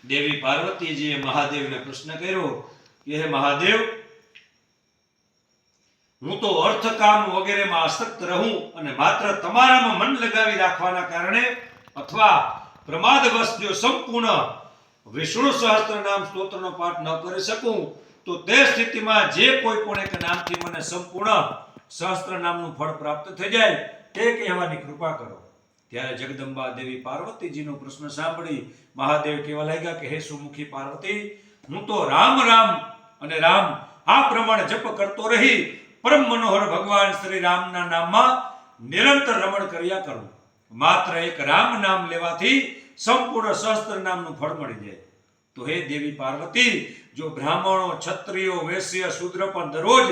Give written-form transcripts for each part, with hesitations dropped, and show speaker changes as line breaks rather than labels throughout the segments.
દેવી પાર્વતીજીએ મહાદેવને પ્રશ્ન કર્યો કે હે મહાદેવ, હું તો અર્થકામ વગેરેમાં આસક્ત રહું અને માત્ર તમારામાં મન લગાવી રાખવાના કારણે અથવા પ્રમાદવશ જો સંપૂર્ણ વિષ્ણુ સહસ્ત્ર નામ સ્તોત્રનો પાઠ ન કરી શકું તો તે સ્થિતિમાં જે કોઈ પણ એક નામથી મને સંપૂર્ણ સહસ્ત્ર નામનું ફળ પ્રાપ્ત થઈ જાય તે કહેવાની કૃપા કરો. ત્યારે જગદંબા દેવી પાર્વતીજીનો પ્રશ્ન સાંભળી મહાદેવ કહેવા લાગ્યા કે હે સુમુખી પાર્વતી, હું તો રામ રામ અને રામ આ પ્રમાણે જપ કરતો રહી પરમ મનોહર ભગવાન શ્રી રામના નામમાં નિરંતર રમણ કર્યા કરું. માત્ર એક રામ નામ લેવાથી સંપૂર્ણ સહસ્ત્ર નામનું ફળ મળી જાય. તો હે દેવી પાર્વતી, જો બ્રાહ્મણો, ક્ષત્રિયો, વૈશ્ય, શૂદ્ર પણ દરરોજ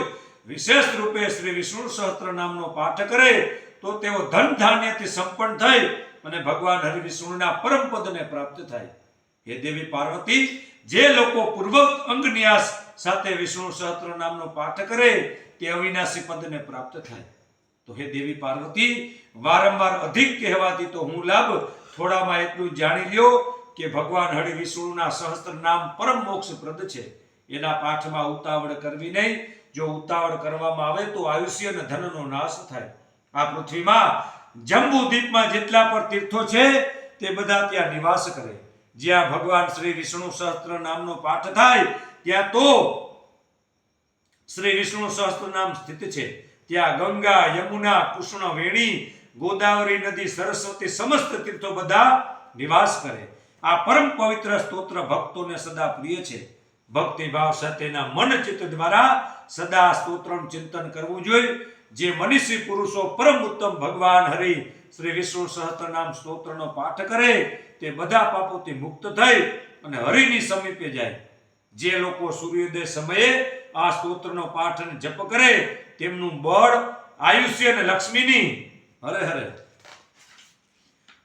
વિશેષ રૂપે શ્રી વિષ્ણુ સહસ્ત્ર નામનો પાઠ કરે તો તેઓ ધન ધાન્યથી સંપન્ન થઈ અને ભગવાન હરિ વિષ્ણુના પરમ પદને પ્રાપ્ત થાય. હે દેવી પાર્વતી, જે લોકો પૂર્વક અંગ ન્યાસ સાથે વિષ્ણુ સહસ્ત્ર નામનો પાઠ કરે તે અવિનાશી પદને પ્રાપ્ત થાય. તો હે દેવી પાર્વતી, વારંવાર અધિક કહેવાથી તો હું લાભ, થોડામાં એટલું જાણી લ્યો કે ભગવાન હરિ વિષ્ણુના સહસ્ત્ર નામ પરમ મોક્ષપ્રદ છે. એના પાઠમાં ઉતાવળ કરવી નહીં. જો ઉતાવળ કરવામાં આવે તો આયુષ્ય અને ધનનો નાશ થાય. આ પૃથ્વીમાં જંબુ દ્વીપમાં જેટલા પણ તીર્થો છે તે બધા ત્યાં નિવાસ કરે. જ્યાં ભગવાન શ્રી વિષ્ણુ સહસ્ત્ર નામનો પાઠ થાય ત્યાં તો શ્રી વિષ્ણુ સહસ્ત્ર નામ સ્થિત છે. ત્યાં ગંગા, યમુના, કૃષ્ણ, વેણી, ગોદાવરી નદી, સરસ્વતી સમસ્ત તીર્થો બધા નિવાસ કરે. આ પરમ પવિત્ર સ્તોત્ર ભક્તોને સદા પ્રિય છે. ભક્તિ ભાવ સાથેના મન ચિત્ત દ્વારા સદા સ્તોત્રનું ચિંતન કરવું જોઈએ. જે મનીષી પુરુષો પરમ ઉત્તમ ભગવાન હરિ શ્રી વિષ્ણુ સહસ્ત્ર નામ સ્તોત્રનો પાઠ કરે તે બધા પાપોથી મુક્ત થઈ અને હરિની સમીપે જાય. જે લોકો સૂર્યોદય સમયે આ સ્તોત્રનો પાઠ અને જપ કરે તેમનું બળ, આયુષ્ય અને લક્ષ્મીની હરે હરે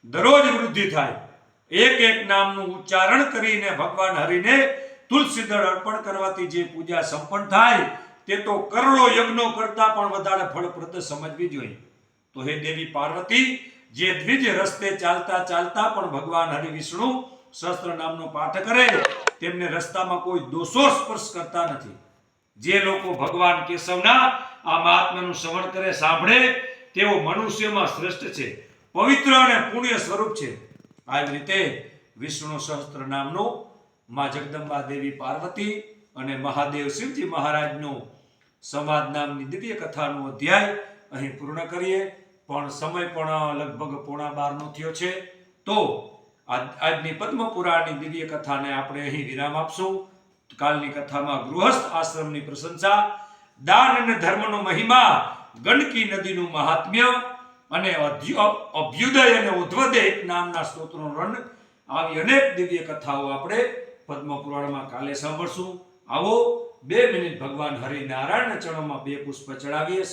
દરરોજ વૃદ્ધિ થાય. એક એક નામનું ઉચ્ચારણ કરીને ભગવાન હરિને તુલસી દળ અર્પણ કરવાથી જે પૂજા સંપન્ન થાય તે તો કરોડો યજ્ઞો કરતા પણ વધારે ફળપ્રદ સમજવી જોઈએ. તો હે દેવી પાર્વતી, જે દ્વિજ રસ્તે ચાલતા ચાલતા પણ ભગવાન હરિ વિષ્ણુ સહસ્ત્ર નામનો પાઠ કરે તેમને રસ્તામાં કોઈ દોષો સ્પર્શ કરતા નથી. જે લોકો ભગવાન કેશવના આ મહાત્મ્યનું શ્રવણ કરે, સાંભળે તેઓ મનુષ્યમાં શ્રેષ્ઠ છે, પવિત્ર અને પુણ્ય સ્વરૂપ છે. આવી રીતે વિષ્ણુ સહસ્ત્ર નામનો માં જગદંબા દેવી પાર્વતી અને મહાદેવ શિવજી મહારાજનો સંવાદ નામની દિવ્ય કથાનો અધ્યાય અહીં પૂર્ણ કરીએ. પણ સમય પણ લગભગ 11:15 થયો છે. તો આજની પદ્મ પુરાણની દિવ્ય કથાને આપણે અહીં વિરામ આપશું. કાલની કથામાં ગૃહસ્થ આશ્રમની પ્રશંસા, દાન અને ધર્મનો મહિમા, ગંડકી નદીનું મહાત્મ્ય અને અભ્યુદય અને ઉદ્વદય નામના સ્તોત્રનો વર્ણન, આવી અનેક દિવ્ય કથાઓ આપણે પદ્મ પુરાણમાં કાલે સાંભળશું. આવો 2 મિનિટ ભગવાન હરિનારાયણના ચરણોમાં 2 પુષ્પ ચડાવીએ.